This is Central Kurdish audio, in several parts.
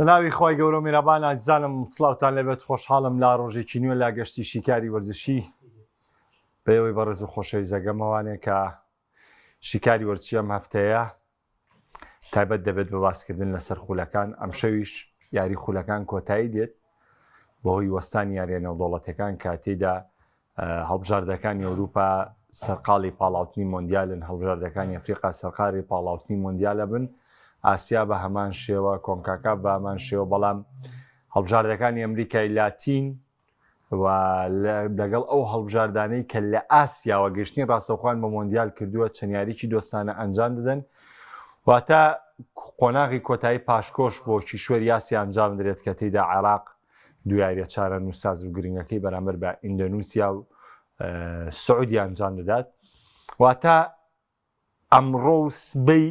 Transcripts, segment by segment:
ناوی خۆی گەورە میرەبان ئازیزانم سڵاوتان لەبێت خۆشحاڵم لا ڕۆژێکی نوێ لا گەشتی شیکاری وەرزشی بەیەوەی بەڕێز و خۆشەویست دەگەمەوانێ کە شیکاری وەرزشی ئەم هەفتەیە تایبەت دەبێت بە باسکردن لەسەر خولەکان. ئەم شەویش یاری خولەکان کۆتایی دێت بەهۆی وەستانی یاریە نێودەوڵەتیەکان کە تێیدا هەڵبژاردەکانی ئەوروپا سەرقاڵی پاڵاوتنی مۆندیالن، هەڵبژاردەکانی ئەفریقا سەرقاڵی پاڵاوتنی مۆندیالە بن، ئاسیا بە هەمان شێوە، کۆنکاکاف بە هەمان شێوە، بەڵام هەڵبژاردەکانی ئەمریکای لاتین و لەگەڵ ئەو هەڵبژاردانەی کە لە ئاسیاوە گەشتنی ڕاستەوخۆیان بە مۆندیال کردووە چەند یاریکی دۆستانە ئەنجام دەدەن، واتە قۆناغی کۆتایی پاشکۆش بۆ کیشوەر یاسی ئەنجام درێت کە تێیدا عێراق دوو یاریە چارە نووساز و گرنگەکەی بەرامبەر بە ئیندۆنوسیا و سعودی ئەنجام دەدات. واتە ئەمڕۆ و سبەی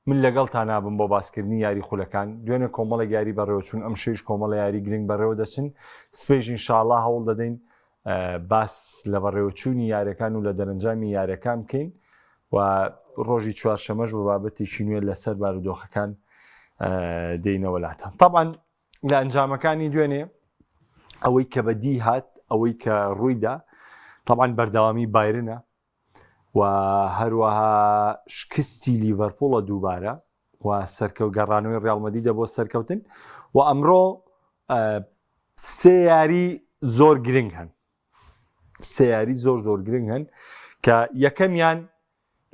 من لەگەڵتان نابم بۆ باسکردنی یاری خولەکان، دوێنێ کۆمەڵە یاری بەڕێوە چوون، ئەم شەویش کۆمەڵە یاری گرنگ بەڕێوە دەچن. سبەیش ئینشاءڵڵا هەوڵ دەدەین باس لە بەڕێوەچوونی یاریەکان و لە دەرەنجامی یاریەکان بکەین و ڕۆژی چوارشەمەش بە بابەتێکی نوێ لەسەر بارودۆخەکان دێینەوە لاتان. طبعاً لە ئەنجامەکانی دوێنێ ئەوەی کە بەدی هات، ئەوەی کە ڕوویدا طبعاً بەردەوامی بایرنە و هەروەها شکستی لیڤەرپوڵە دووبارە و سەرکەوت گەڕانەوەی ڕیاڵ مەدریدە بۆ سەرکەوتن و ئەمڕۆ سێ یاری زۆر گرنگ هەن، سێ یاری زۆر گرنگ هەن کە یەکەمیان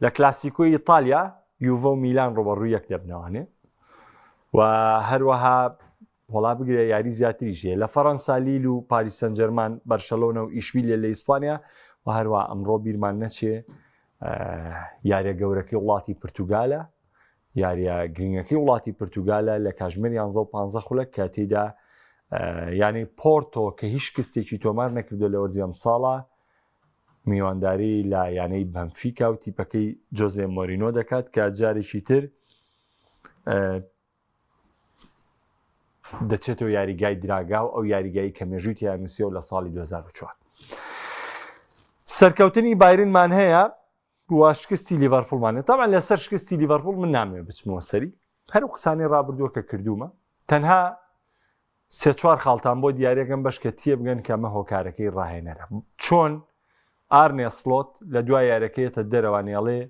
لە کلاسیکۆی ئیتالیا یوڤە و میلان ڕۆبەڕووی یەک دەبنەوانێ و هەروەها وڵا بگرێ یاری زیاتریش هەیە لە فەڕەنسا لیل و پاریس سەن ژەرمان، بەرشەلۆنە و ئیشبیلیە لە ئیسپانیا و هەروە ئەمڕۆ بیرمان نەچێ یاریە گەورەکەی وڵاتی پرتوگالە، یاریە گرنگەکەی وڵاتی پرتوگالە لە کاژمێر 11 خولەک کە تێیدا یانی پۆرتۆ کە هیچ کستێکی تۆمار نەکردو لە وەرزی ئەم ساڵە میوانداری لە یانەی بەنفیکا و تیپەکەی جۆزێ مۆرینۆ دەکات کە جارێکی تر دەچێتەوە یاریگای دراگا و ئەو یاریگایی کە مێژووی تیانوسیەوە لە ساڵی 2004. سەرکەوتنی بایرنمان هەیە و شکستی لیڤەرپوڵمانێت. تاوان لەسەر شکستی لیڤەرپوڵ من نامێ بچمەوە سەری، هەرو قسانی ڕابردووە کە کردومە، تەنها سێ چوار خاڵتان بۆ دیارەکەم بەش کە تێ بگەن کە ئەمە هۆکارەکەی ڕاهێنەرە. چۆن ئارنێ سلۆت لە دوای یارەکەیەتە دەرەوانێڵێ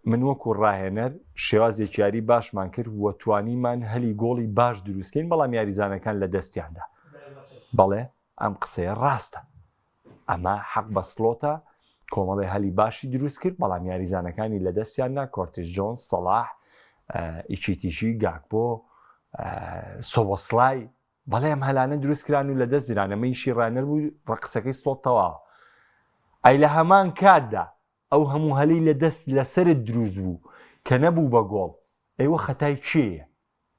من وەکو ڕاهێنەر شێوازێکی یاری باشمان کرد و توانیمان هەلی گۆڵی باش دروستکەین، بەڵام یاریزانەکان لە دەستیاندا. بەڵێ ئەم قسەیە ڕاستە، ئەمە حەق بە سلۆتە، کۆمەڵی هەلی باشی دروست کرد بەڵام یاریزانەکانی لە دەستیاندا، کۆرتیس جۆنس، سەلاح، ئیچیتیشی، گاکپۆ، سۆبۆسلای، بەڵێ ئەم هەلانە دروست کران و لە دەست دران. ئەمە ئیشی ڕانەر بوو، ڕقسەکەی سلۆت تەواوە. ئەی لە هەمان کاتدا ئەو هەموو هەلی لە دەست لەسرت دروست بوو کە نەبوو بە گۆڵ، ئەیوە خەتای کێیە؟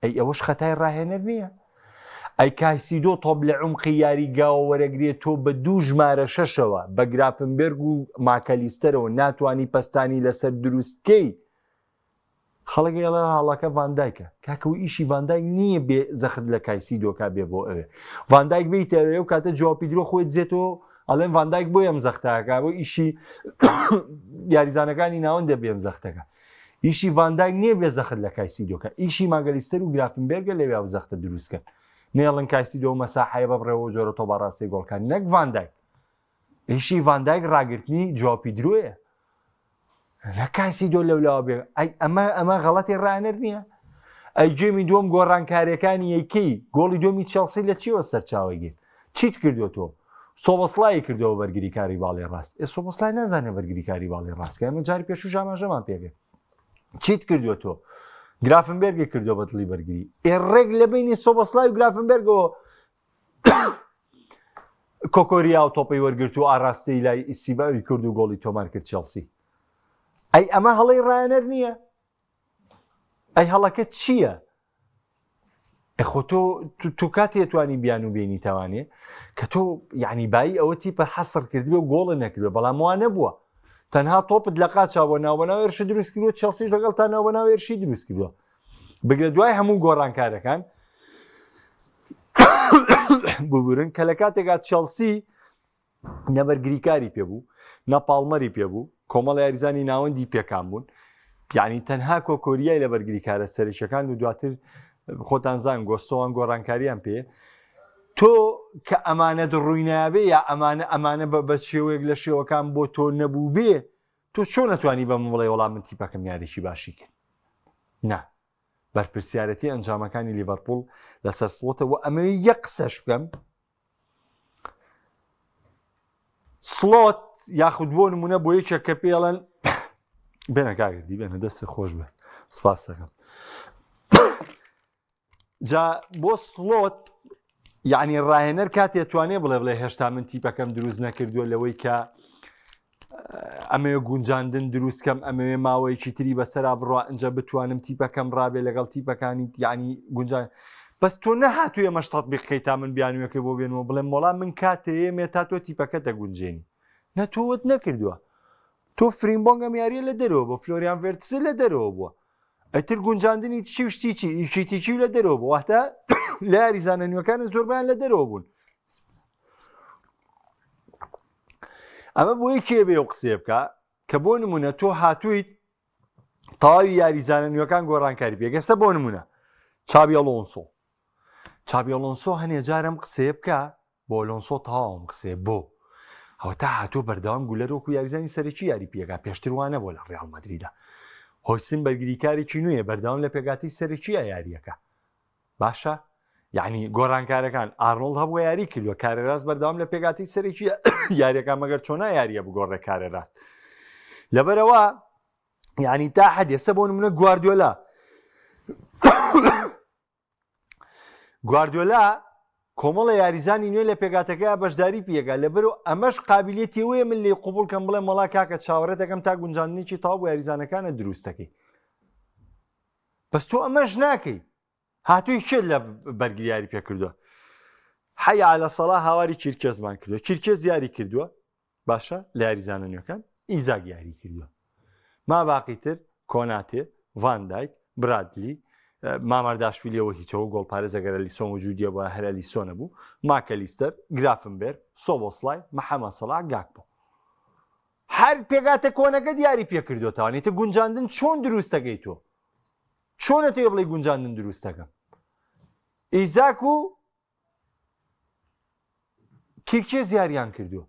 ئەی ئەوەش خەتای ڕاهێنەر نییە؟ ئەی کایسیدۆ تۆب لە عومقی یاریگاوە وەرەگرێت تۆ بە 2 ژمارە 6ەوە بە گرافنبێرگ و ماکەلیستەرەوە ناتوانی پەستانی لەسەر دروستکەی. خەڵک ئێڵە هاڵەکە ڤاندایکە، کاکەوە ئیشی ڤاندایک نییە بێ زەخت لە کایسیدۆکا بێ بۆ ئەوێ. ڤاندایک بێتەوێ و کاتە جوابی درۆ خۆی دزێتەوە ئەڵێن ڤاندایک بۆ ئەم زەختەکە، بۆ ئیشی یاریزانەکانی ناوەندە بێم زەختەکە. ئیشی ڤاندایک نییە بێ زەخت لە کایسیدۆکە، ئیشی ماگەلیستەر و گرافنبێرگە لەوێ ئەو زەختە دروستکەن. نێڵن کایسیدۆ مەساحەیە بە بڕێوە جۆرە تۆ بەڕاستی گۆڵکان، نەک ڤاندایک. ئیشی ڤاندایک ڕاگرتنی جوابی درۆیە، لە کایسیدۆ لەولاوە بێ. ئەی ئەمە غەڵەتی ڕاهێنەر نییە؟ ئەی جێمی دووەم گۆڕانکاریەکانی یەکەی گۆڵی دووەمی چێڵسی لە چیوە سەرچاوی گیر؟ چیت کردو تۆ؟ سۆبۆسلای کردەوە بەرگریکاری باڵی ڕاست. سۆبۆسلای نازانێت بەرگریکاری باڵی ڕاستکە، ئەمە جاری پێشوو ژاماژەمان پێگەن. چیت کردووە تۆ؟ گرافنبێرگی کردەوە بە دڵی بەرگری. ڕێک لە بینی سۆبۆسلای و گرافنبێرگەوە کۆکۆریا و تۆپەی وەرگرت و ئاڕاستەی لای ئیسیباوی کرد و گۆڵی تۆمار کرد چێڵسی. ئەی ئەمە هەڵەی ڕاهێنەر نییە؟ ئەی هەڵەکە چییە؟ ئەخۆ تۆ کاتی ئەتوانی بیان و بینی تاوانێ کە تۆ یعنی بایی ئەوە تیپە حەسڕ کردبێ و گۆڵە نەکردوێ، بەڵام وا نەبووە، تەنها تۆپت لە قاچاوە ناوبەناو هێرشی دروست کردووە، چێڵسیش لەگەڵ تا ناوبەناو هێرشی دروست کردووە. بگرە دوای هەموو گۆڕانکارەکان ببورن کە لە کاتێکات چێڵسی نەبەرگریکاری پێبوو، نەپاڵمەری پێبوو، کۆمەڵ یاریزانی ناوەندی پێکان بوون، یعنی تەنها کۆکۆریای لە بەرگریکارە سەرچەکان و دواتر خۆتان زان گۆستۆوان گۆڕانکاریان پێ تۆ کە ئەمانەت ڕووینابێ یا ئەمانە بە شێوەیەک لە شێوەکان بۆ تۆ نەبوو بێ تۆ چۆن نەتوانی بە بڵێ وەڵام من تیپەکەم یاریی باشی کرد نا بەرپرسیارەتی ئەنجامەکانی لیڤەرپوڵ لەسەر سڵۆتەوە ئەمەوێ یەک قسەش بکەم سڵۆت یاخود بۆ نمونە بۆ یەکێک کە پێڵەن بێنە کاگردی بێنە دەستی خۆش بێت سپاس دەکەم جا بۆ سڵۆت یعنی ڕاهێنەر کاتێ توانێ بڵێ هێشتا من تیپەکەم دروست نەکردووە لەوەی کە ئەمەوێ گونجاندن دروستکەم ئەمەوێ ماوەیەکی تری بەسەرا بڕوا ئەنجە بتوانم تیپەکەم ڕابێ لەگەڵ تیپەکانی یعنی گونجان بەس تۆ نەهاتوویە مەشتات بخەیت تا من بیانوەکە بۆ بێنەوە بڵێم وەڵام من کاتەیەمێ تا تۆ تیپەکە دەگونجێنی نەتۆوت نەکردووە تۆ فریمبۆنگەم یاریە لە دەرەوە بۆ فلۆریان ڤێرتسە لە دەرەوە بووە ئەتر گونجاندنی تشی و شتیچی ئیشیتیچی لە دەرەوە بوو واتە لە یاریزانە نوێەکانە زۆربیان لە دەرەوە بوون ئەمە بۆی کێ بێ و قسێ بکە کە بۆ نمونە تۆ هاتوویت تەواوی یاریزانە نوێەکان گۆڕانکاری پێگەستە بۆ نمونە چابی ئەلۆنسۆ هەنێ جارم قسێ بکە بۆ ئەلۆنسۆ تەواوم قسێ بۆ ئەوە تا هاتوو بەردەوام گولەرۆک و یاریزانی سەرەکی یاری پێگا پێشتروانە بۆ لە ڕیاڵ مەدریدا هۆیسن بەرگریکارێکی نوێیە بەردەوام لە پێگاتی سەرەکیە یاریەکە باشە یعنی گۆڕانکارەکان ئارنۆڵد هەبووە یاری کردووە کارەراست بەردەوام لە پێگاتی سەرەکی یاریەکان مەگەر چۆنا یاریە بگۆڕێ کارەراست لەبەرەوە یعنی تا حەد ئێستا بۆ نمونە گواردیۆلا کۆمەڵە یاریزانی نوێ لە پێگاتەکە بەشداری پێگا لەبەرەوە ئەمەش قابلیەتی وەیە من لێ قوبوڵ کەم بڵێ مەڵا کاکە چاوەڕێت دەکەم تا گونجاندنێکی تاو بۆ یاریزانەکانە دروستەکەی بەس تۆ ئەمەش ناکەی هاتووی شێت لە بەرگریاری پێ کردووە حەیا لە سەڵا هاواری چیرکێزمان کردووە چیرکێز یاری کردووە باشە لە یاریزانە نوێەکان ئیزاگ یاری کردووە ما باقیتر کۆناتێ ڤاندایک برادلی مامەرداشویلیەوە هیچەوە گۆڵپارێزەگەرە لیسۆن وجودیە بۆ هەرە لیسۆنە بوو ماکەلیستەر گرافنبێر سۆبۆسلای محەممەد سەڵا گاک بوو هەر پێگاتە کۆنەکە دیاری پێ کردوێتوانێتە گونجاندن چۆن دروستەکەی تۆ چۆنە تێ بڵێ گونجاندن دروستەکەم ئیزاک و کیرکێ زیاریان کردووە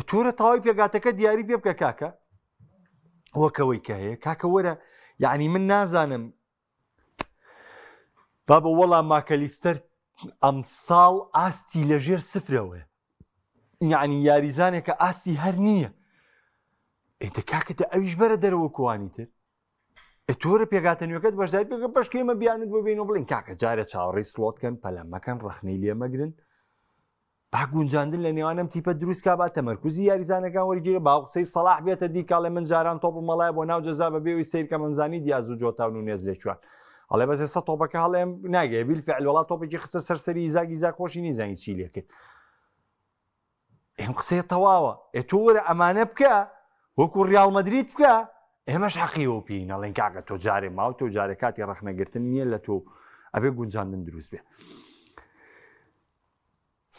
تۆرە تاوای پێگاتەکە دیاری پێ بکە کاکە وەکەوەی کە هەیە کاکە وەرە یعنی من نازانم با بە وەڵام ماکەلیستەر ئەمساڵ ئاستی لەژێر سفرەوەی یعنی یاریزانێکە ئاستی هەر نییە ئێتە کاکەتە ئەویش بەرە دەرەوە کوانی تر تۆرە پێگاتە نوێەکەت بەشداری پێکە بەشکێمە بیانت بۆ بینەوە بڵین کاکە جارە چاوەڕێی سڵۆتکەن پەلەمەکەن ڕەخنەی لێمەگرن با گونجاندن لە نێوانم تیپە دروستکا با تەمەرکوزی یاریزانەکان وەرگیرە با قسەی سەڵاح بێتە دیکاڵێ من جاران تۆپ مەڵای بۆ ناو جەزا بە بێەوەی سیرکە مەمزانی دیاز و جۆتاون و نێز لێکوان ئەڵێ بەس ئێستا تۆپەکە هەڵێم ناگەێ بیلفعل وڵات تۆپێکی خستە سەرسەری ئیزاک خۆشی نیزانی چی لێ کرد ئێم قسەیە تەواوە تۆ وەرە ئەمانە بکە وەکو ڕیاڵ مەدریت بکە ئێمەش حەقیەوە پێین ئەڵێن کاکە تۆ جارێ ماوە تۆ جارێ کاتی ڕەخنەگرتن نییە لە تۆ ئەبێ گونجاندن دروست بێ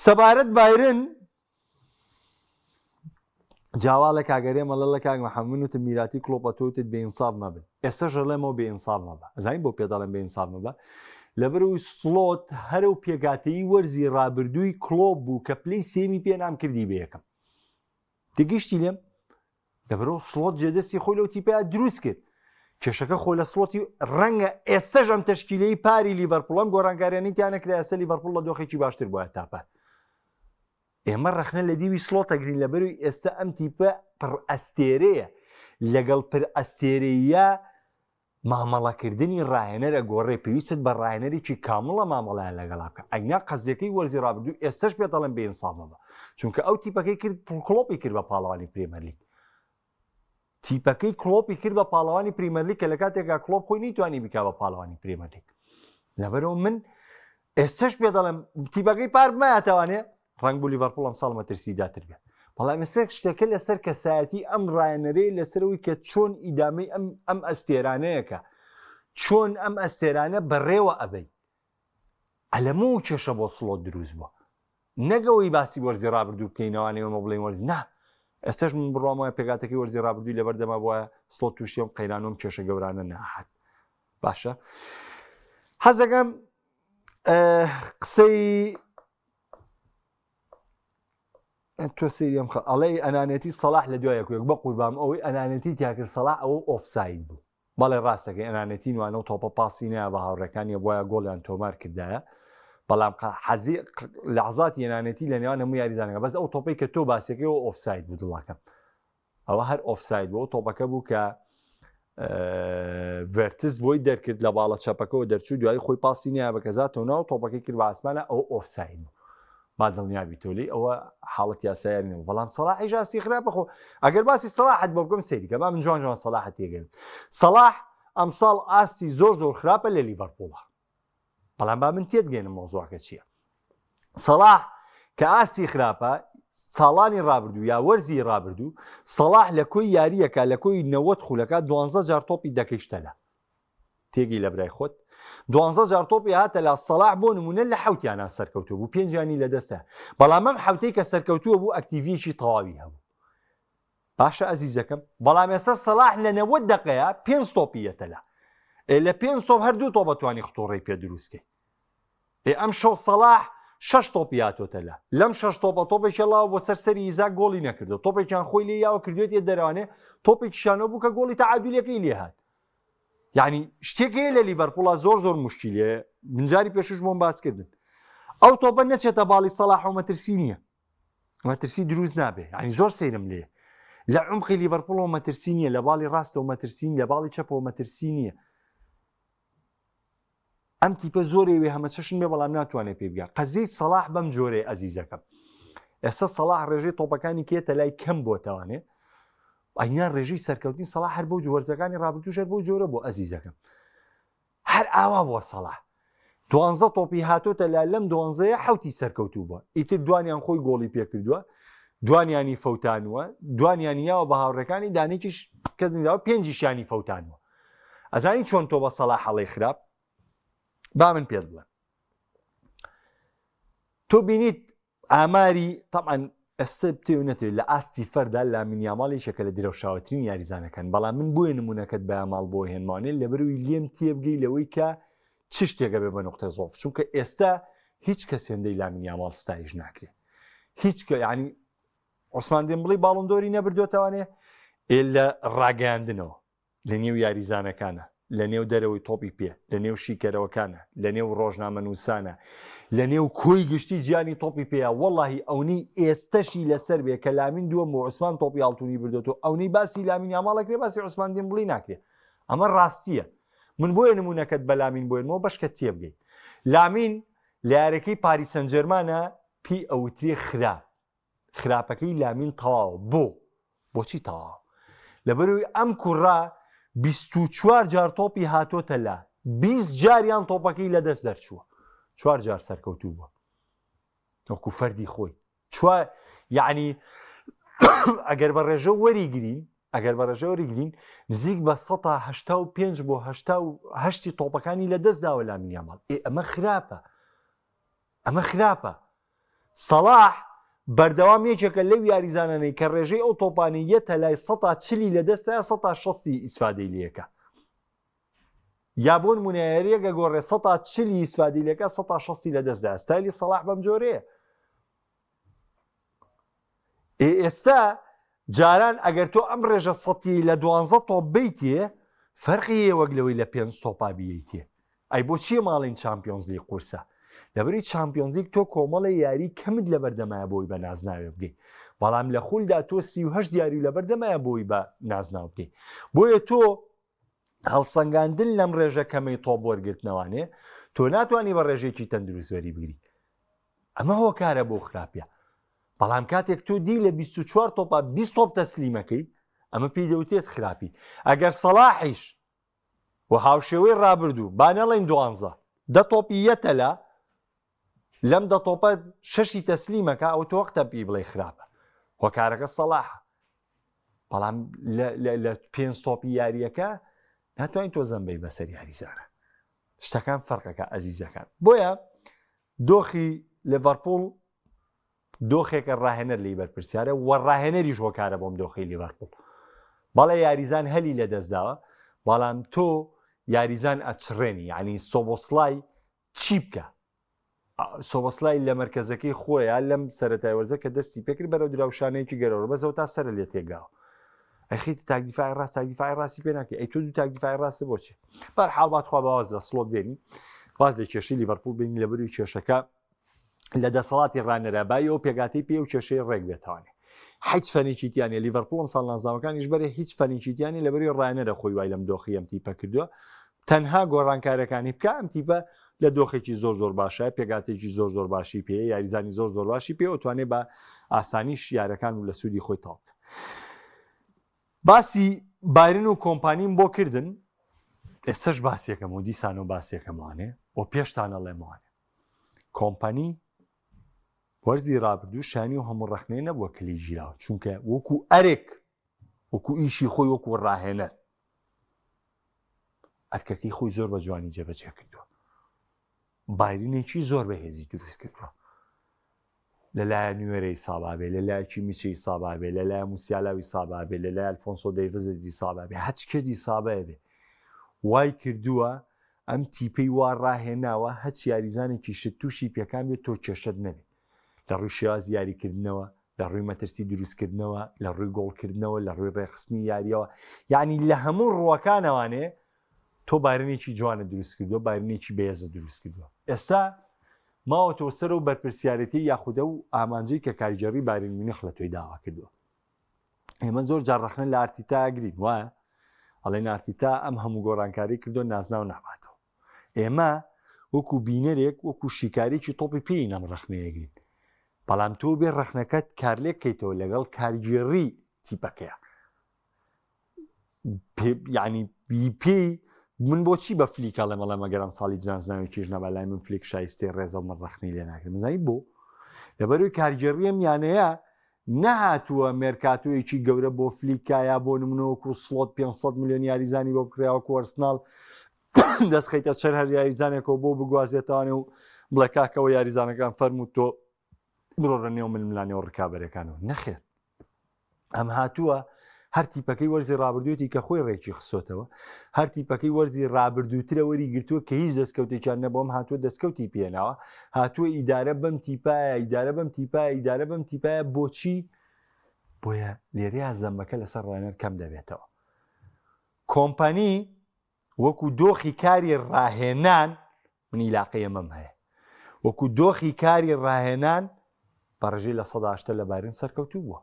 سەبارەت بایرن جاواڵە کاگەرێ مەڵە لە کاک محەممەد وتم میراتی کلۆپە تۆتت بێئینساف مەبن ئێستا ژەڵێمەوە بێئینساف مەبە ئەزانین بۆ پێداڵم بێئینساف مەبە لەبەرەوەی سڵۆت هەرە و پێگاتەیی وەرزی ڕابردووی کلۆب بوو کە پلەی سێمی پێ نام کردی بە یەکەم تێگەیشتی لێم لەبەرەوە سڵۆت جێدەستی خۆی لەو تیپەیە دروست کرد کێشەکە خۆی لە سڵۆتی ڕەنگە ئێستاش ئەم تەشکیلەی پاری لیڤەرپوڵەم گۆڕانکاریانی تیانە کرا ئێستا لیڤەرپوڵ لە دۆخێکی باشتر بۆیە تاپە ئێمە ڕەخنە لە دیوی سڵۆتە گرین لەبەروی ئێستا ئەم تیپە پڕ ئەستێرەیە لەگەڵ پر ئەستێرەیە مامەڵەکردنی ڕاهێنەرە گۆڕێ پێویست بە ڕاهێنەرێکی کامڵە مامەڵیان لەگەڵا بکە ئەگنا قەزیەکەی وەرزی ڕابردوو ئێستاش پێدەڵێن بێئینسافە چونکە ئەو تیپەکەی کرد کلۆپی کرد بە پاڵەوانی پرێمەر لیگ تیپەکەی کلۆپی کرد بە پاڵەوانی پرێمەر لیگ کە لە کاتێکا کلۆپ خۆی نەیتوانی بکا بە پاڵەوانی پرێمەر لیگ لەبەرەوە من ئێستاش پێدەڵێم تیپەکەی پار بمایەتەوانێ ڕنگ بوو لیڤەرپوڵ ئەمساڵ مەترسیداتر بێت بەڵام ئێستا شتەکە لەسەر کەسایەتی ئەم ڕایەنەرەی لەسەرەوەی کە چۆن ئیدامەی ئەم ئەستێرانەیەکە چۆن ئەم ئەستێرانە بەڕێوە ئەبەی ئەلەموو کێشە بۆ سڵۆت دروست بووە نەگەوەی باسی وەرزی ڕابردوو بکەینەوانەوەمە بڵێن وەرز نا ئێستاش من بڕامەوە پێگاتەکەی وەرزی ڕابردووی لەبەردەما بووە سڵۆت تووشیەم قەیرانۆم کێشە گەورانە نەهات باشە حەزەکەم قسەی تۆ سێریم خە ئەڵێ ئەنانەتی سەلاح لە دوای یەکێک بە قوربام ئەوەی ئەنانەتی تیاکرد سەلاح ئەوە ئۆفساید بوو بەڵێ ڕاستەکەی ئەنانەتی نوانە و تۆپە پاسی نایە بە هاوڕەکانی بۆیە گۆڵیان تۆمار کردایە بەڵام حەزی لەحظاتی ئەنانەتی لە نێوان هەموو یاریزانەکە بەس ئەو تۆپەی کە تۆ باسیەکەی ئەوە ئۆفساید بوو دڵاکەم ئەوە هەر ئۆفساید بوو تۆپەکە بوو کە ڤێرتز بۆی دەرکرد لە باڵە چەپەکەەوە دەرچوو دوای خۆی پاسی نیە بەکەزاتەوە ناو تۆپەکەی کرد بە ئاسمانە ئەوە ئۆفساید بوو ما دڵنیابی تۆلی ئەوە حاڵەت یاساییانەوە بەڵام سەلاحی ژاستی خراپە خۆ ئەگەر باسی سەلاحت بۆ بکەم سەیری کە با من جوان سەلاحت تێگەن سەلاح ئەمساڵ ئاستی زۆر خراپە لە لیڤەرپوڵە بەڵام با من تێدگەێنم مۆزوعەکە چییە سەلاح کە ئاستی خراپە ساڵانی ڕابردوو یا وەرزی ڕابردوو سەلاح لە کۆی یاریەکە لە کۆی 90 خولەکە 12 جار تۆپی دەکەیشتەلە تێگی لە برای خۆت 12 جار تۆپی هاتە لە سەلاح بۆ نمونە لە حوتیانە سەرکەوتوە بوو پێنجانی لە دەستە بەڵام ئەم حوتەی کە سەرکەوتووە بوو ئەکتیڤیەکی تەواوی هەبوو باشە ئەزیزەکەم بەڵام ئێستا سەلاح لە 90 دقەیە 5 تۆپیەتەلە لە 5 تۆپ هەردوو تۆ بەتوانی خطۆڕەی پێ دروستکەی ئەم شەو سەلاح 6 تۆپی هاتۆتەلە لەم 6 تۆپە تۆپێکی ڵاو بۆ سەرسەری ئیزاک گۆڵی نەکردو تۆپێکیان خۆی لێ یاوە کردوێت دەروانێ تۆپێکیشانەوە بوو کە گۆڵی تەعادولیەکەی لێ هات یعنی شتێکەیە لە لیڤەرپوڵە زۆر مشکیلێ بنجاری پێشوش بۆم باسکردن ئەو تۆپە نەچێتە باڵی سەلاح و مەترسی نییە مەترسی دروست نابێ ینی زۆر سەیرم لێ لە عمقی لیڤەرپوڵەوە مەترسی نییە لە باڵی ڕاستەوە مەترسین لە باڵی چەپەوە مەترسی نییە ئەم تیپە زۆرێوێ هەمە چەشن بێ بەڵام ناتوانێت پێ بگات قەزەی سەلاح بەم جۆرەیە ئەزیزەکەم ئێستا سەلاح ڕێژەی تۆپەکانی کێتە لای کەم بۆتەوانێ ئەینان ڕێژەی سەرکەوتنی سەلاح هەر بۆ وەرزەکانی ڕابردوو ژێر بۆ جۆرە بۆ ئەزیزەکەم هەر ئاوا بۆ سەلاح 12 تۆپی هاتۆتە لا لەم 12 حوتی سەرکەوتوو بووە ئیتر دوانیان خۆی گۆڵی پێکردووە دوانیانی فەوتانوە دوانیانی یاوە بە هاوڕەکانی دانێکیش کەس نەداوە پێنجیشیانی فەوتانوە ئەزانی چۆن تۆ بە سەلاح هەڵەی خراپ با من پێت بڵێم تۆ بینیت ئاماری تەمان ئەستا بتێ نەتێت لە ئاستی فەردا لە مینیاماڵێکێکە لە درەوشاوەترین یاریزانەکان بەڵام من بۆیە نمونونەکەت بە ئاماڵ بۆ هێنمانێت لەبەروی لێم تێبگەی لەوەی کە چ شتێکە بێ بە نقطە زۆف چونکە ئێستا هیچ کەس هێندەی لا مینیاماڵ ستایش ناکرێت هیچ کە یعنی عوسمان دێمبڵی باڵندۆری نەبردوێتەوانێ لە ڕاگەاندنەوە لە نێو یاریزانەکانە لە نێو دەرەوەی تۆپی پێ لە نێو شیکەرەوەکانە لە نێو ڕۆژنامەنووسانە لە نێو کۆی گشتی گیانی تۆپی پێیا وەڵاهی ئەونی ئێستەشی لەسەر بێ کە لامین دووە بۆ عوسمان تۆپی هەڵتونی بردوێتەوە ئەونی باسی لامین یاماڵەکرێ باسی عوسمان دێمبڵی ناکرێت ئەمە ڕاستیە من بۆیە نمونونەکەت بە لامین بۆێنەوە بەشکە تێبگەیت لامین لە یارەکەی پاریس سەن ژێرمانە پی ئەوترێ خراپەکەی لامین تەواو بۆچی تەواو لەبەروی ئەم کوڕا 24 جار تۆپی هاتۆتە لا 20 جاریان تۆپەکەی لە دەست دەرچووە 4 جار سەرکەوتوو بووە وەکو فەردی خۆی یعنی ئەگەر بە ڕێژە وەریگرین نزیک بە 185 بۆ 8 تۆپەکانی لە دەست داوە لامین یاماڵ ئەمە خراپە سەلاح بەردەوام یەکێکە لەو یاریزانانەی کە ڕێژەی ئەو تۆپانی یەتە لای 140 لە دەستە 160 ئیسفادەی لێەکە یا بۆ نمونەیەریەکە گۆڕێ 140 ئیسفادەی لێەکە 160 لە دەستدا ستایلی سەلاح بەم جۆرەیە ئێستا جاران ئەگەر تۆ ئەم ڕێژە سەتی لە 12 تۆپ بیتێ فەرقی وەک لەوەی لە 5 تۆپا بیتێ ئەی بۆ چیە ماڵین چامپیۆنز لیگ قورسە لەبەری چامپیۆنز لیگ تۆ کۆمەڵی یاری کەمت لە بەردەمایە بۆی بە نازناوێ بگەی بەڵام لە خولدا تۆ 38 دیاری لە بەردەمایە بۆی بە نازناو بگەی بۆیە تۆ هەڵسەنگاندن لەم ڕێژە کەمەی تۆپ وەرگرتنەوانێ تۆ ناتوانانی بە ڕێژێکی تەندروستوەری بگری ئەمە هۆکارە بۆ خراپە بەڵام کاتێک تۆ دی لە 24 تۆپە 20 تۆپ تەسلیمەکەی ئەمە پێی دەوتێت خراپی ئەگەر سەلاحیش و هاوشێوەی ڕابردوو با نەڵێن 12 دە تۆپی یەتە لە لەم دە تۆپە 6 تەسلیمەکە ئەو تۆ وەختە پێی بڵێ خراپە هۆکارەکە سەلاحە بەڵام لە 5 تۆپی یاریەکە ناتوانین تۆ زەمبەی بەسەر یاریزانە شتەکان فەرقەکە ئەزیزەکان بۆیە دۆخی لیڤەرپوڵ دۆخێکە ڕاهێنەر لی بەرپرسیارە و ڕاهێنەریش هۆکارە بۆم دۆخی لیڤەرپوڵ بەڵێ یاریزان هەلی لە دەستداوە بەڵام تۆ یاریزان ئەچڕێنی یعنی سۆبۆسلای چی بکە سۆبۆسلای لە مەرکەزەکەی خۆیان لەم سەرەتای وەرزە کە دەستی پێکرد بەرەو دراوشانەیەکی گەرەوە بەزەوە تا سەرە لێ تێگاوە ئەخیت تاگیفای ڕاست تاگیفای ڕاستی پێ ناکە ئەی تۆ دوو تاگیفای ڕاستە بۆچێ بەرحاڵ خوا باواز لە سڵۆت بێنی باز لە کێشەی لیڤەرپوڵ بینی لەبەروی کێشەکە لە دەسەڵاتی ڕانەرابایی و پێگاتەی پێ و کێشەی ڕێک بێتوانێ هیچ فەنێکیتیانێ لیڤەرپوڵ ئەم ساڵ نازناوەکانیش بەرێ هیچ فەنێکیتیانی لەبەری ڕانەرە خۆی وای لەم دۆخی ئەم تیپە کردووە تەنها گۆڕانکارەکانی بکە ئەم تیپە لە دۆخێکی زۆر باشە پێگاتێکی زۆر باشی پێ یاریزانی زۆر باشی پێ ئۆتوانێ بە ئاسانیش یارەکان و لە سوودی خۆی تاڵ باسی بایرن و کۆمپانیم بۆ کردن ئێستش باسیەکەم و دیسان و باسیەکەمانێ بۆ پێشتانە لێمانێ کۆمپانی وەرزی ڕابردوو شانی و هەموو ڕەخنەیە نەبووە کلی ژیراوە چونکە وەکو ئەرێک وەکو ئیشی خۆی وەکو ڕاهێنە ئەرکەکەی خۆی زۆر بە جوانی جێبەجێ کردووە بایرنێکی زۆر بەهێزی دروست کردووە لەلایەن نوێرەی سابابێ لەلایەکی میچەی سابابێ لەلایەن موسیالاوی سابابێ لەلای ئەلفۆنسۆ دەیڤزی سابابێ هەچ کردی سابابێ وای کردووە ئەم تیپەی وا ڕاهێناوە هەچ یاریزانێکی شت تووشی پێکان بێت تۆ کێشت نەبێت لە ڕووی شێواز یاریکردنەوە لە ڕووی مەترسی دروستکردنەوە لە ڕووی گۆڵکردنەوە لە ڕووی ڕێخستنی یاریەوە یعنی لە هەموو ڕووەکانەوانێ تۆ بارنێکی جوانە دروست کردووە بارنێکی بەهێزە دروست کردووە ئێستا ماوەتەوە سەر و بەرپرسیارەتی یاخودە و ئامانجەی کە کاریگەڕی بارین مونیخ لە تۆی داوا کردووە ئێمە زۆر جارڕەخنە لە ئارتیتا ئەگرین وایە ئەڵێن ئارتیتا ئەم هەموو گۆڕانکاری کردو نازنا و ناباتەوە ئێمە وەکو بینەرێک وەکو شیکارێکی تۆپی پێی نەم ڕەخنەیەگرین بەڵام تۆ بێ ڕەخنەکەت کارلێک بکەیتەوە لەگەڵ کارگێڕی تیپەکەیە یعنی پێی من بۆچی بە فلیکە لە مەڵە مەگەرم ساڵی جانزناوێکیش نەبە لای من فلیک شایستی ڕێزە و من ڕەخنی لێ ناکرد مزایی بۆ لەبەروی کارگێڕیە میانەیە نەهاتووە مێرکاتۆیەکی گەورە بۆ فلیکایە بۆ نمونەوەکو سڵۆت 500 میلیۆن یاریزانی بۆ بکراوەکو ئەرسناڵ دەستخەیتە چەر هەر یاریزانێکەوە بۆ بگوازێتوانێ و بڵێ کاکەوە یاریزانەکان فەرمووت تۆ بڕۆ ڕەنێو من ملانەوە ڕکابەرەکانەوە نەخێر ئەم هاتووە هەر تیپەکەی وەرزی ڕابردوێتی کە خۆی ڕێکی خسۆتەوە هەر تیپەکەی وەرزی ڕابردووترە وەری گرتووە کە هیچ دەستکەوتێکیان نەبووم هاتووە دەستکەوتی پێێناوە هاتووە ئیدارە بەم تیپایە ئیدارە بەم تیپایە ئیدارە بەم تیپایە بۆچی بۆیە لێرەیە زەمەکە لەسەر ڕێنەر کەم دەبێتەوە کۆمپانی وەکو دۆخی کاری ڕاهێنان من عیلاقەی ئەمەم هەیە وەکو دۆخی کاری ڕاهێنان بەڕژەی لە 180 لە بارین سەرکەوتوو بووە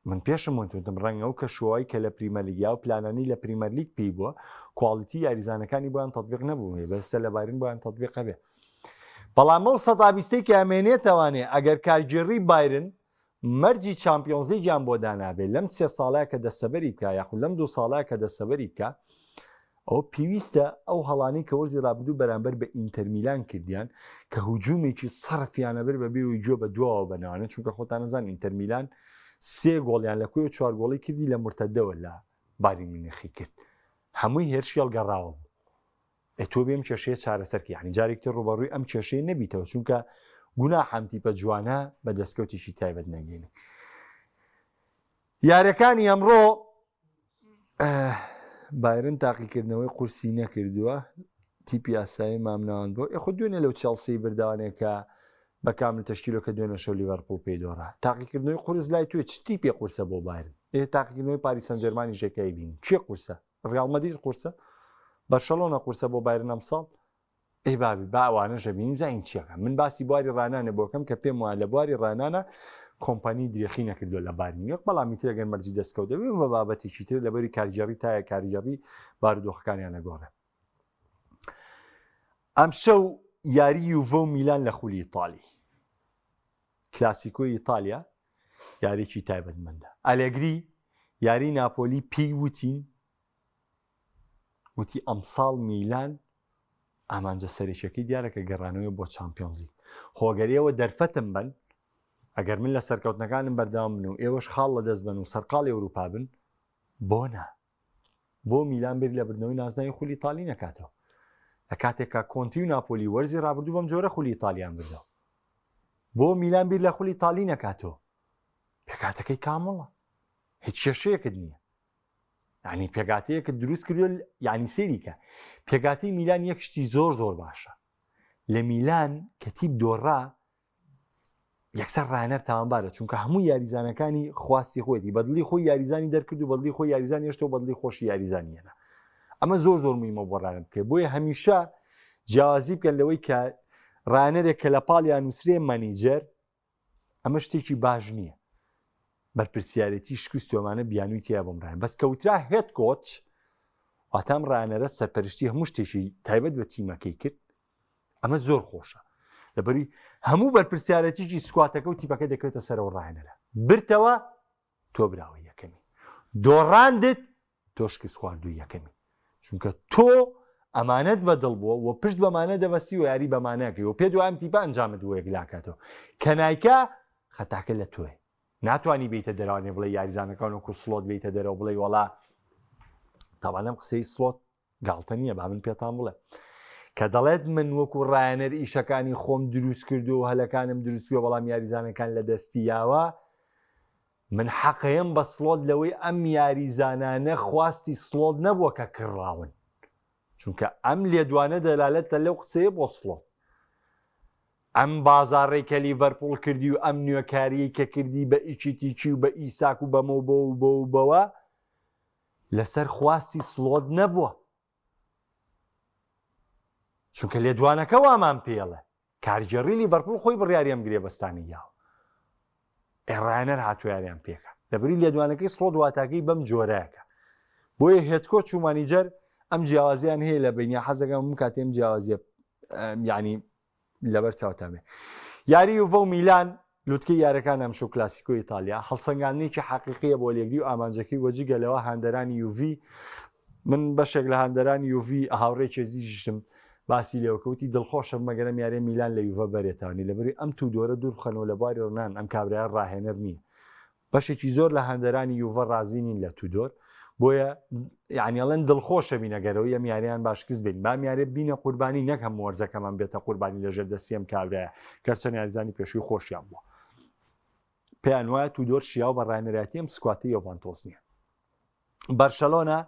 من پێشم وتم ڕەنگە و کە شوای کە لە پریمەرلیگیا و پلانانی لە پریمەرلیگ پێی بووە کواڵیتی یاریزانەکانی بۆیان تەطبیق نەبوو بەستە لە بارین بۆیان تەطبیق هەبێ بەڵام ئەو 120 کە ئەمێنێتەوانێ ئەگەر کارگێڕی بایرن مەرجی چامپیۆنز لیگیان بۆ دانابێت لەم 3 ساڵەیە کە دەستەبەری بکە یاخود لەم 2 ساڵەیە کە دەستەبەری بکە ئەو پێویستە ئەو هەڵانەی کە وەرزی ڕابردوو بەرامبەر بە ئینتەر میلان کردیان کە هوجومێکی سەرفیانە بەر بەبێ و جۆ بە دواوە بەناوانە چونکە خۆتان نەزان ئینتەر میلان 3 گۆڵیان لە کوێ و 4 گۆڵی کردی لە مرتەدەوە لە باری مونیخی کرد هەمووی هێرشی هەڵگەڕاوە بوو ئەتۆ بێم کێشەیە چارەسەرکی یعنی جارێکتر ڕوبەڕووی ئەم کێشەیە نەبیتەوە چونکە گونا حەمتیپە جوانە بە دەستکەوتیشی تایبەت نەگەێنێ یاریەکانی ئەمڕۆ بایرن تاقیکردنەوەی قورسی نەکردووە تیپی ئاسایی مامناوان بۆ خۆ دوێنێ لەو چێلسی برداوانێکە بە کامل تەشکیلۆکە دوێنە شەو لیڤەرپوڵ پێی دۆڕا تاقیکردنەوەی قورس لای توێ چی پێ قورسە بۆ بایرن تاقیکردنەوەی پاریس سەن ژەرمانی ژێکایی بین چێ قورسە ڕیاڵ مەدرید قورسە بەرشەلۆنە قورسە بۆ بایرن ئەم ساڵ ئەی بابی با ئەوانەشە بینیم زین چیەکە من باسی بواری ڕانانە بۆکەم کە پێم وایە لە بواری ڕانانە کۆمپانی درێخی نەکردووە لە باری یەک بەڵامی تر ئەگەر مەرجی دەستکەوت دەبێت بە بابەتێکی تر لەبەری کارگێڕی تایە کارگێڕی بارودۆخەکانیان نەگۆڕێ ئەم شەو یاری یوڤە و میلان لە خولی ئیتالی کلاسیکۆی ئیتالیا یاریی تایبەتمەندە ئەلێگری یاری ناپۆلی پێی وتی ئەمساڵ میلان ئامانجە سەرێکەکەی دیارەکە گەڕانەوەی بۆ چامپیۆنزی خۆگەریەوە دەرفەتم بن ئەگەر من لە سەرکەوتنەکانم بەردەوام بن و ئێوەش خاڵ لە دەست بن و سەرقاڵی ئەوروپا بن بۆ میلان بێت لە بردنەوەی نازناوی خولی ئیتالی نەکاتەوە لە کاتێکە کۆنتی و ناپۆلی وەرزی ڕابردوو بەم جۆرە خولی ئیتالیان بردەوە بۆ میلان بیر لە خولی ئیتالی نەکاتەوە پێکاتەکەی کامڵە هیچ کێشەیەکت نییە ینی پێگاتەیە کە دروست کردو ینی سێریکە پێگاتی میلان یەکشتی زۆر زۆر باشە لە میلان کە تیپ دۆڕا یەکسەر ڕایەنەر تاوانبارە چونکە هەموو یاریزانەکانی خواستی خۆیەتی بەدڵی خۆی یاریزانی دەرکرد و بەدڵی خۆی یاریزانی هێشتا و بەدڵی خۆشی یاریزانیەنە ئەمە زۆر زۆر مویمە بۆ ڕایەنەر بکە بۆیە هەمیشە جیاوازی بکەن لەوەی کە ڕایەنەرێک کە لە پاڵیان نووسرێ مەنیجەر ئەمە شتێکی باش نییە بەرپرسیارەتی شکستۆمانە بیانووی تیا بۆم ڕایەن بەس کەوترا هێت کۆچ واتام ڕایەنەرە سەرپەرشتی هەموو شتێکی تایبەت بە تیمەکەی کرد ئەمە زۆر خۆشە لەبەری هەموو بەرپرسیارەتیی سواتەکە و تیپەکە دەکەوێتە سەرەوە ڕایەنەرە برتەوە تۆ براوە یەکەمی دۆڕاندت تۆ شکست خواردووی یەکەمی چونکە تۆ ئەمانەت بەدڵ بووە و پشت بەمانە دەبەستی و یاری بەمانەکەی و پێ دوام تیپە ئەنجامت بۆ یەکلاکاتەوە کە نایکە خەتاکە لە تۆی ناتوانانی بیتە دەراوانێ بڵێ یاریزانەکان وەکو سڵۆت بیتە دەرەوە بڵێ وەڵا تاوانم قسەی سڵۆت گاڵتە نییە با من پێتان بڵێ کە دەڵێت من وەکو ڕایەنەر ئیشەکانی خۆم دروست کردو و هەلەکانم دروستکردو بەڵام یاریزانەکان لە دەستی یاوە من حەقەیەم بە سڵۆت لەوەی ئەم یاریزانانە خواستی سڵۆت نەبووە کە کڕاون چونکە ئەم لێدوانە دەلالەتە لەو قسەیە بۆ سڵۆت ئەم بازاڕێک کە لیڤەرپوڵ کردی و ئەم نوێکاریی کە کردی بە ئیچیتیچی و بە ئیساک و بەمە بەوە لەسەر خواستی سڵۆت نەبووە چونکە لێدوانەکە وامان پێڵێ کارگەڕی لیڤەرپوڵ خۆی بڕیاریان گرێ بەستانی یاوە ڕایەنەر هاتوویاریان پێکە لەبەری لێدوانەکەی سڵۆت واتاکەی بەم جۆرەیەکە بۆیە هێتکۆچ و مانیجەر ئەم جیاوازیان هەیە لە بینیا حەزەکەم کاتێم جیاوازیە ینی لەبەر چاوتامێ یاری یوڤە و میلان لوتکەی یارەکان ئەمشەو کلاسیکۆ ئیتالیا هەڵسەنگاندنێکی حەقیقیە بۆ لێگری و ئامانجەکەی وەجگەلەوە هاندەرانی یوڤی من بەشێک لە هاندەرانی یوڤی هاوڕێکی زیژشم باسی لێوکەوتی دڵخۆشم مەگەرم یارێ میلان لە یوڤە بەرێتانی لەبەری ئەم تودۆرە دوور بخەنەوە لە بواری ڕنان ئەم کابرایان ڕاهێنەر نییە بەشێکی زۆر لە هاندەرانی یوڤە ڕازی نین لە تودۆر بۆیە یعنیڵەن دڵخۆشە بینەگەرەوەی ئەم یاریان باشکست بین بام یارێ بینە قوربانی نەک هەم وەرزەکەمان بێتە قوربانی لەژێر دەستی ئەم کابرایە کەرچەند یاریزانی پێشووی خۆشیان بووە پێیان وایە تودۆر شیاو بە ڕایەنەراتی ئەم سکواتی یۆڤانتۆس نییە بەرشەلۆنا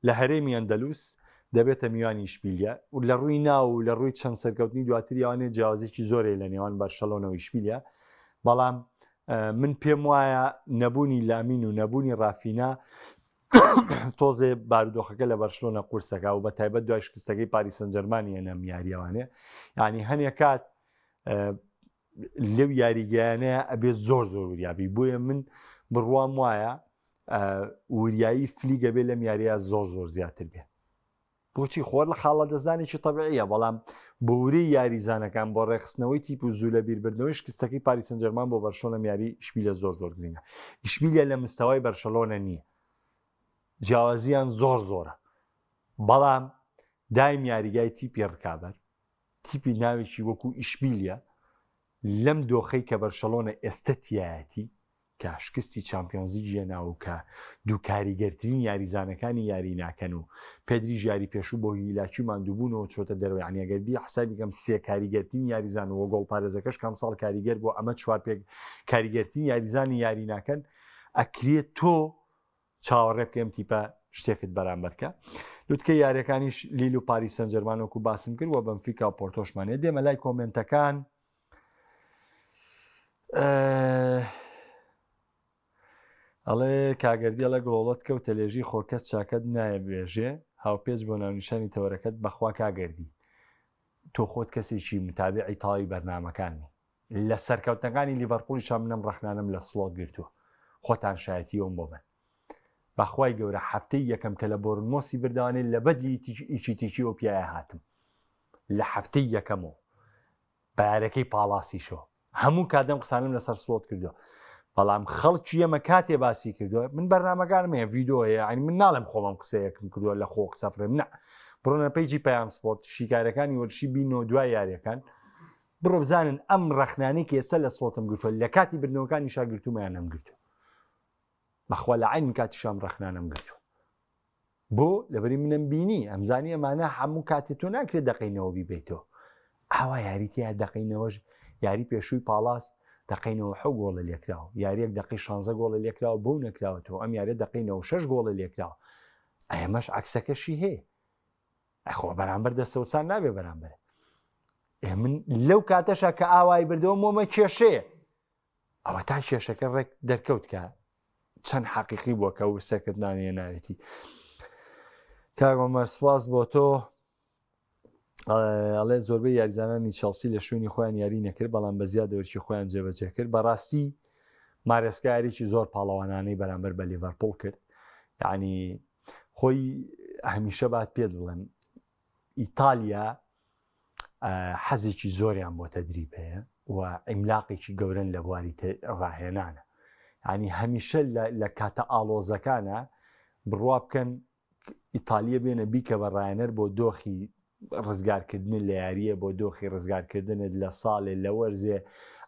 لە هەرێمی ئەندەلوس دەبێتە میوانی ئیشبیلیە و لە ڕووی ناو و لە ڕووی چەند سەرکەوتنی دواتر یاوانێت جیاوازێکی زۆرێ لە نێوان بەرشەلۆنە و ئیشبیلیە بەڵام من پێم وایە نەبوونی لامین و نەبوونی ڕافینا تۆزێ بارودۆخەکە لە بەرشلۆنە قورسەکە و بە تایبەت دوای شکستەکەی پاریس سەن ژەرمانی ئەم یاریەوانێ ینی هەنێک کات لەو یاریگەیانەیە ئەبێ زۆر زۆر وریابی بۆیە من بڕوام وایە وریایی فلیگە بێ لەم یاریە زۆر زۆر زیاتر بێ بۆچی خۆر لە خاڵە دەزانێکی تەبیعیە بەڵام بۆوری یاریزانەکان بۆ ڕێخستنەوەی تیپ و زوو لە بیربردنەوەی شکستەکەی پاریس سەن ژەرمان بۆ بەرشلۆنە یاری ئیشبیلیە زۆر زۆر گرنگە ئیشبیلیە لە مستەوای بەرشەلۆنە نییە جیاوازیان زۆر زۆرە بەڵام دایم یاریگای تیپی ڕکابەر تیپی ناوێکی وەکو ئیشبیلیە لەم دۆخەی کە بەرشەلۆنە ئێستەتیایەتی کە شکستی چامپیۆنزی جێناو کە دوو کاریگەرترین یاریزانەکانی یاری ناکەن و پێدری ژاری پێشوو بۆ هیلاکی ماندووبوونەوە چۆتە دەرەوە عنیەگەربی حسابی کەم سێ کاریگەرترین یاریزان و گۆڵ پارێزەکەش کەم ساڵ کاریگەر بۆ ئەمە چوار پێک کاریگەرترین یاریزانی یاری ناکەن ئەکرێت تۆ چاوەڕێ بکەم تیپە شتێکت بەرامبەرکە لوتکە یاریەکانیش لیل و پاریس سەن ژەرمان وەکو باسم کرد و بەنفیکا و پۆرتۆشمانێ دێمە لای کۆمنتەکان ئەڵێ کاگەردیە گڵۆڵەت کە و تەلێژی خۆکەس چاکەت نایە بێژێ هاوپێچ بۆ ناونیشانی تەوەرەکەت بەخوا کاگەردی تۆ خۆت کەسێکی متابعی تاوی بەرنامەکانی لە سەرکەوتنەکانی لیڤەرپوڵیشان منم ڕەخنانم لە سڵۆت گرتووە خۆتان شایەتی ئەوم بۆ بن بەخوای گەورە هەفتەی یەکەم کە لە بۆرنمۆسی بردوانێت لە بەدلی ئیچیتیکی ئۆپیایە هاتم لە هەفتەی یەکەمەوە بەیارەکەی پاڵاسیشەوە هەموو کادەم قسانم لەسەر سڵۆت کردووە بەڵام خەڵکی ئەمە کاتێ باسی کردووە من بەرنامەکانم هەیە ڤیدۆیە ینی من ناڵێم خۆمم قسەیەکم کردووە لە خۆ قسەفرێم نە بڕۆنە پەیجی پەیام سپۆرت شیکارەکانی وەرشی بینەوە دوای یاریەکان بڕۆ بزانن ئەم ڕەخنانەی کە ئێستا لە سڵۆتم گرتووە لە کاتی بردنەوەکانی شاگرتوومەیان نەم گرتووە بەخوا لە عین کاتیشام ڕەخنانم گرتووە بۆ لەبەری منم بینی ئەمزانی ئەمانە هەموو کاتێ تۆ ناکرێت دەقینەوە بیبیتەوە ئاوا یاریتیا دەقینەوەش یاری پێشووی پاڵاس دەقینەوە حە گۆڵە لێکراوە یاریەک دقی 16 گۆڵە لێکراوە بۆ نەکراوەتەوە ئەم یارێ دقینەوە 6 گۆڵە لێکراوە ئەمەش عکسەکەشی هەیە ئەخۆ بەرامبەر دەستەوسان نابێ بەرامبەر من لەو کاتەشە کە ئاوای بردەوە مۆمە کێشەیە ئەوە تا کێشەکە ڕێک دەرکەوت کە چەند حەقیقی بووە کە وسەکردنانیە ناوێتی کاگۆمەر سپاس بۆ تۆ ئەڵێ زۆربەی یاریزانانی چەڵسی لە شوێنی خۆیان یاری نەکرد بەڵام بە زیادەوەرکی خۆیان جێبەجێ کرد بەڕاستی مارێسکارێکی زۆر پاڵەوانانەی بەرامبەر بە لیڤەرپوڵ کرد یعنی خۆی هەمیشە بات پێ بڵێن ئیتالیا حەزێکی زۆریان بۆ تەدریب هەیە و ئیملاقێکی گەورن لە بواری ڕاهێنانە ینی هەمیشە لە کاتە ئاڵۆزەکانە بڕوا بکەن ئیتالیا بێنە بیکە بە ڕایەنەر بۆ دۆخی ڕزگارکردن لە یاریە بۆ دۆخی ڕزگارکردنت لە ساڵێ لە وەرزێ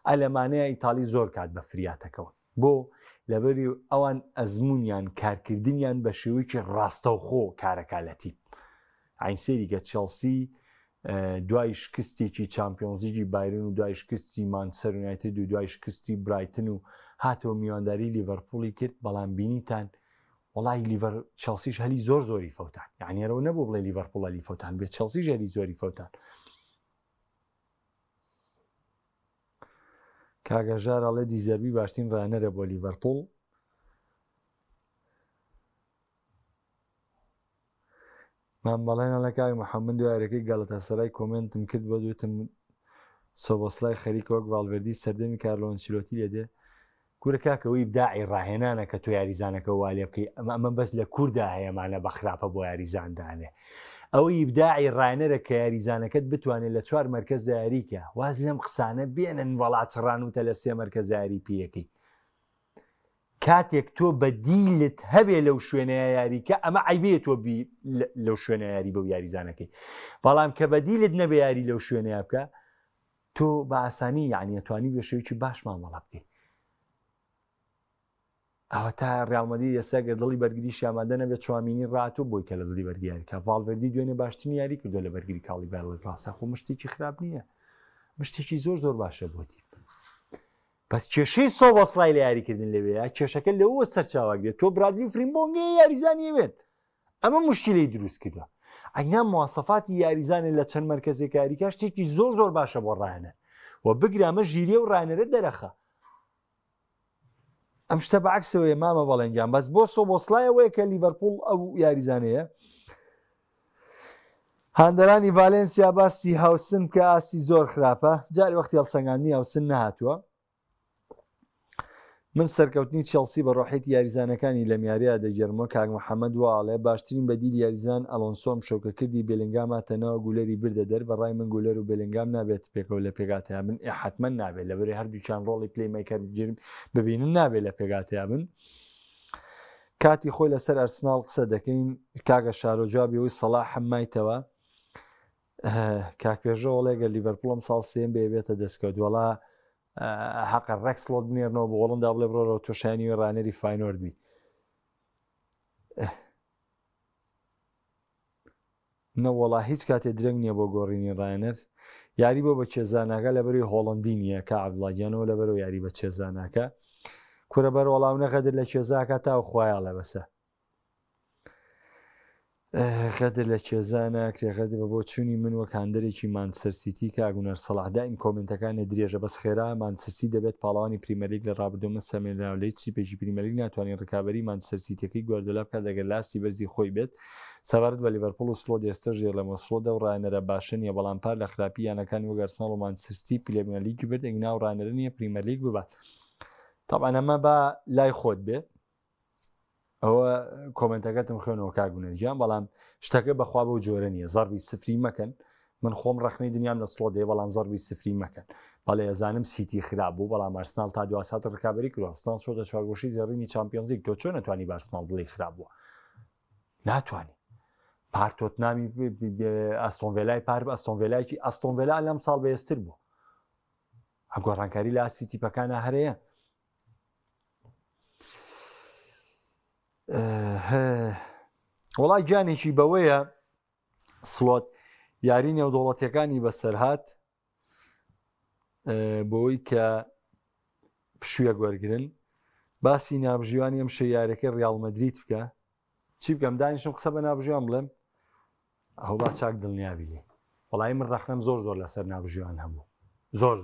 ئەلەمانەیە ئیتالی زۆر کات بە فریاتەکەەوە بۆ لەبەری ئەوان ئەزمونیان کارکردنیان بە شێوەیەکی ڕاستەوخۆ کارەکالەتی ئاین سێریگە چێڵسی دوای شکستێکی چامپیۆنزیجی بایرن و دوای شکستی مانچستەر یونایتد و دوای شکستی برایتن و هاتەوە میوانداری لیڤەرپوڵی کرد بەڵام بینیتان وڵی لیڤەر چێڵسیش هەلی زۆر زۆری فەوتان یعنیەرەوە نەبوو بڵێ لیڤەرپوڵ هەلی فەوتان بێت چێڵسیش هەلی زۆری فەوتان کاگەژار ئەڵێ دیزەربی باشترین ڕایەنەرە بۆ لیڤەرپوڵ من بەڵێنە لە کاوی محەممەد دوایارەکەی گەڵەتەسەرای کۆمنتم کرد بە دوتم سۆبەسلای خەریکە وەک ڤالڤێردی سەردەمی کارلۆ ئەنچیلۆتی لێدێ کورە کاکەوەی بداعی ڕاهێنانە کە تۆ یاریزانەکە والێ بکەی ئەمە بەس لە کووردا هەیەمانە بە خراپە بۆ یاریزاندانێ ئەوەی بداعی ڕایەنەرە کە یاریزانەکەت بتوانێت لە 4 مەرکەز یاریکە واز لەم قسانە بێنن وڵات ڕانوتە لە 3 مەرکەز یاری پێەکەی کاتێک تۆ بەدیلت هەبێ لەو شوێنەیە یاریکە ئەمە عیبێت تۆ لەو شوێنە یاری بەو یاریزانەکەی بەڵام کە بەدیلت نەبێ یاری لەو شوێنەیە بکە تۆ بە ئاسانی یعنی توانی بە شێوکی باشمان مەڵە بکەی ئەوە تا ڕالمەدی ئێستا گە دڵی بەرگریشی ئامادە نەبێت چوامینی ڕاتۆ بۆی کە لە دڵی بەرگیاریکە ڤالڤێردی دوێنێ باشترین یاری کردو لە بەرگری کاڵی بەڵی ڕاستە خۆ مشتێکی خراپ نییە مشتێکی زۆر زۆر باشە بۆتی بەس کێشەی سۆبەسڵای لە یاریکردن لەوەیە کێشەکە لەوە سەرچاواگرێت تۆ برادلی فریمبۆنگی یاریزانی بێت ئەمە مشکلەی دروست کردووە ئەینا مواسەفاتی یاریزانێت لە چەند مەرکەزێک یاریکە شتێکی زۆر زۆر باشە بۆ ڕایەنە و بگرامە ژیرێ و ڕایەنەرە دەرەخە ئەم شتە بەعکسەوەیە مامە بەڵێنجان بەس بۆ سۆبەسڵایەوەیە کە لیڤەرپوڵ ئەو یاریزانەیە هاندەرانی ڤالێنسیا باسی هاوسن کە ئاسی زۆر خراپە جاری وەختی هەڵسەنگاندنی هاوسن نەهاتووە من سەرکەوتنی چێڵسی بە ڕۆحێتی یاریزانەکانی لە میارەیە دەگەرمەوە کاک محەممەد واڵێ باشترین بەدیل یاریزان ئەلۆنسۆم شەوکە کردی بێلنگاماتەنەوە گولەری بردە دەر بەڕای من گولەر و بێلنگام نابێت پێکەوە لە پێگاتیا بن حتمما نابێت لەبەرێ هەردووچان ڕۆڵی پلەیمیکەر ببینن نابێت لە پێگاتیا بن کاتی خۆی لەسەر ئەرسناڵ قسە دەکەین کاگە شارۆجابیەوەی سەڵاح حمایتەوە کاک پێژە وڵێگە لیڤەرپوڵم ساڵ سێم بێبێتە دەستکەوت وڵا حەقە ڕێکس لۆت بنێرنەوە بۆ وەڵندا بڵێ بڕۆرەوە تۆشانی و ڕانەری فاینۆردبی نەوەڵا هیچ کاتێ درەنگ نییە بۆ گۆڕینی ڕایەنەر یاری بۆ بە چێزاناکە لەبەری هۆڵندی نییە کە عەبدوڵڵاگیانەوە لەبەرەوە یاری بە چێزاناکە کورە بەر وەڵاو نەخەدر لە چێزاکە تاو خوایە لە بەسە خەدر لە چێزانە کرێخەدر بە بۆ چوونی من وەک هاندەرێکی مانچستەر سیتی کاگونەر سەڵاحدا ئین کۆمنتەکانی درێژە بەس خێرا مانچستەر دەبێت پاڵەوانی پریمەرلیگ لە ڕابردومە سەمێنراولەی چی پێشی پریمەرلیگ ناتوانێت ڕکابەری مانچستەر سیتیەکەی گواردیۆلا بکات دەگەر لاستی بەرزی خۆی بێت سەبارەت بە لیڤەرپوڵ و سڵۆ ئێستا ژێر لە مۆسڵۆدا و ڕایەنەرە باشە نیە بەڵام پار لە خراپی یانەکانی وەک ئەرسناڵ و مانچستەر سیتی پریمەرلیگی برد ئەنگنا و ڕایەنەرە نییە پریمەرلیگ ببات تەبعەن ئەمە بە لای خۆت بێت ئەوە کۆمنتەکەتم خوێنەوە کاگونەرجیان بەڵام شتەکە بەخوا بەو جۆرە نییە زەربی سفری مەکەن من خۆم ڕخنەی دنیام لە سڵۆ دێ بەڵام زەربی سفری مەکەن بەڵێ ئەزانم سیتی خراپ بوو بەڵام ئەرسناڵ تا دو سات ڕکابەری کردووە ئەرسناڵ چۆتە چوارگۆشی زەڕینی چامپیۆنزیک تۆ چۆن نەتوانی بە ئەرسناڵ بڵێ خراپ بووە ناتوانی پارتۆتنامی ئەستۆنڤێلای پار بە ئەستۆنڤێلایکی ئەستۆنڤێلا لەم ساڵ بەهێزتر بوو ئەم گۆڕانکاری لە ئاسی تیپەکانە هەرەیە وڵای گیانێکی بەوەیە سڵۆت یاری نێودوڵەتیەکانی بەسەرهات بۆی کە پشوویە گوەرگرن باسی نابژیوانی ئەم شەیارەکە ڕیاڵ مەدریت بکە چی بکەم دانیشم قسە بە نابژیان بڵێم ئەو با چاک دڵنیابی وەڵی من ڕەخنم زۆر لەسەر نابژیان هەبوو زۆر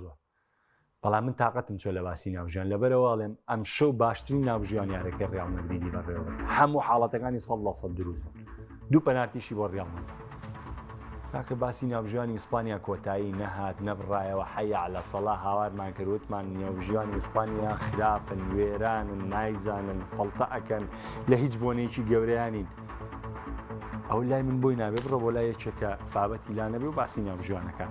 بەڵام من تااقەتم چۆ لە باسی نابژیان لەبەرەوەڵێم ئەم شەو باشترین نابژیان یارەکەی ڕیاڵ مەدریدی بەڕێوە هەموو حاڵەتەکانی 100% دروست دوو پەنارتیشی بۆ ڕیاڵ مەدرید تاکە باسی نابژیانی ئیسپانیا کۆتایی نەهات نەبڕایەوە حەیە عەلە سەڵا هاوارمان کردوتمان ناوژیانی ئیسپانیا خراپن وێرانن نایزانن فەڵتە ئەکەن لە هیچ بۆنێکی گەورەیانین ئەو لای من بۆی نابێ بڕۆ بۆ لای یەکێکە بابەتی لا نەبێ و باسی نابژیانەکان